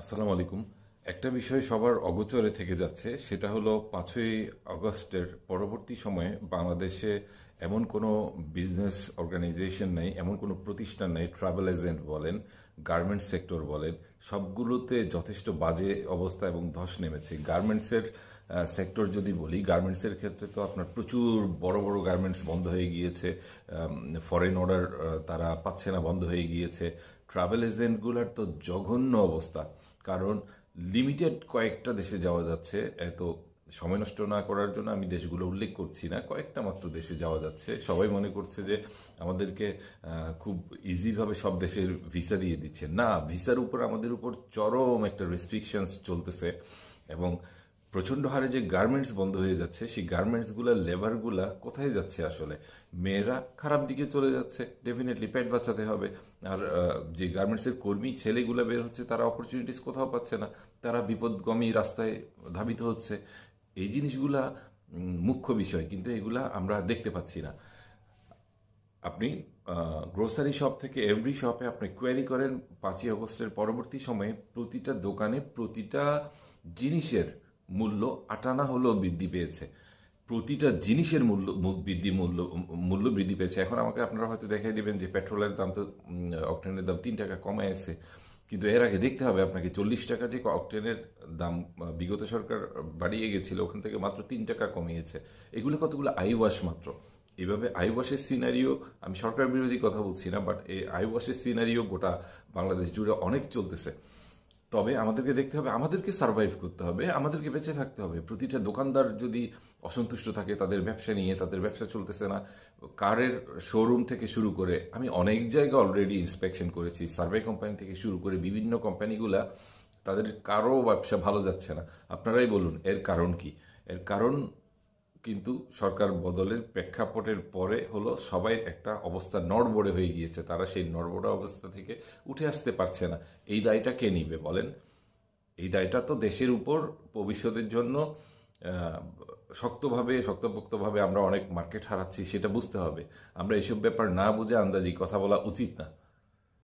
আসসালামু আলাইকুম। একটা বিষয় সবার অগোচরে থেকে যাচ্ছে, সেটা হলো 5ই আগস্টের পরবর্তী সময়ে বাংলাদেশে এমন কোনো বিজনেস অর্গানাইজেশন নেই, এমন কোনো প্রতিষ্ঠান নেই, ট্রাভেল এজেন্ট বলেন, গার্মেন্টস সেক্টর বলেন, সবগুলোতে যথেষ্ট বাজে অবস্থা এবং ধস নেমেছে। গার্মেন্টসের সেক্টর যদি বলি, গার্মেন্টসের ক্ষেত্রে তো আপনার প্রচুর বড় বড় গার্মেন্টস বন্ধ হয়ে গিয়েছে, ফরেন অর্ডার তারা পাচ্ছে না, বন্ধ হয়ে গিয়েছে। ট্রাভেল এজেন্টগুলোর তো জঘন্য অবস্থা, কারণ লিমিটেড কয়েকটা দেশে যাওয়া যাচ্ছে। এত সময় নষ্ট না করার জন্য আমি দেশগুলো উল্লেখ করছি না, কয়েকটা মাত্র দেশে যাওয়া যাচ্ছে। সবাই মনে করছে যে আমাদেরকে খুব ইজিভাবে সব দেশের ভিসা দিয়ে দিচ্ছে। না, ভিসার উপর আমাদের উপর চরম একটা রেস্ট্রিকশনস চলতেছে, এবং প্রচণ্ড হারে যে গার্মেন্টস বন্ধ হয়ে যাচ্ছে, সেই গার্মেন্টসগুলোর লেবারগুলা কোথায় যাচ্ছে আসলে? মেয়েরা খারাপ দিকে চলে যাচ্ছে, ডেফিনেটলি পেট বাঁচাতে হবে। আর যে গার্মেন্টসের কর্মী ছেলেগুলা বের হচ্ছে, তারা অপরচুনিটিস কোথাও পাচ্ছে না, তারা বিপদগামী রাস্তায় ধাবিত হচ্ছে। এই জিনিসগুলা মুখ্য বিষয়, কিন্তু এগুলা আমরা দেখতে পাচ্ছি না। আপনি গ্রোসারি শপ থেকে এভরি শপে আপনি কোয়ারি করেন, 5ই আগস্টের পরবর্তী সময়ে প্রতিটা দোকানে প্রতিটা জিনিসের মূল্য 8 আনা হলেও বৃদ্ধি পেয়েছে। প্রতিটা জিনিসের মূল্য বৃদ্ধি পেয়েছে। এখন আমাকে আপনারা হয়তো দেখাই দিবেন যে পেট্রোলের দাম তো অকটেনের দাম 3 টাকা কমে আছে, কিন্তু এর আগে দেখতে হবে আপনাকে 40 টাকা যে অকটেনের দাম বিগত সরকার বাড়িয়ে গেছিল, ওখান থেকে মাত্র 3 টাকা কমিয়েছে। এগুলো কতগুলো আই ওয়াশ মাত্র। এভাবে আই ওয়াশের সিনারিও, আমি সরকার বিরোধী কথা বলছি না, বাট এই আই ওয়াশের সিনারিও গোটা বাংলাদেশ জুড়ে অনেক চলতেছে। তবে আমাদেরকে দেখতে হবে, আমাদেরকে সার্ভাইভ করতে হবে, আমাদেরকে বেঁচে থাকতে হবে। প্রতিটা দোকানদার যদি অসন্তুষ্ট থাকে তাদের ব্যবসা নিয়ে, তাদের ব্যবসা চলতেছে না, কারের শোরুম থেকে শুরু করে আমি অনেক জায়গায় অলরেডি ইন্সপেকশন করেছি, সার্ভে কোম্পানি থেকে শুরু করে বিভিন্ন কোম্পানিগুলা, তাদের কারো ব্যবসা ভালো যাচ্ছে না। আপনারাই বলুন এর কারণ কি? এর কারণ কিন্তু সরকার বদলের প্রেক্ষাপটের পরে হলো সবাই একটা অবস্থা নড়বড়ে হয়ে গিয়েছে, তারা সেই নড়বড়ে অবস্থা থেকে উঠে আসতে পারছে না। এই দায়টা কে নিবে বলেন? এই দায়টা তো দেশের উপর। ভবিষ্যতের জন্য আহ, শক্তপোক্তভাবে আমরা অনেক মার্কেট হারাচ্ছি, সেটা বুঝতে হবে। আমরা এসব ব্যাপার না বুঝে আন্দাজি কথা বলা উচিত না।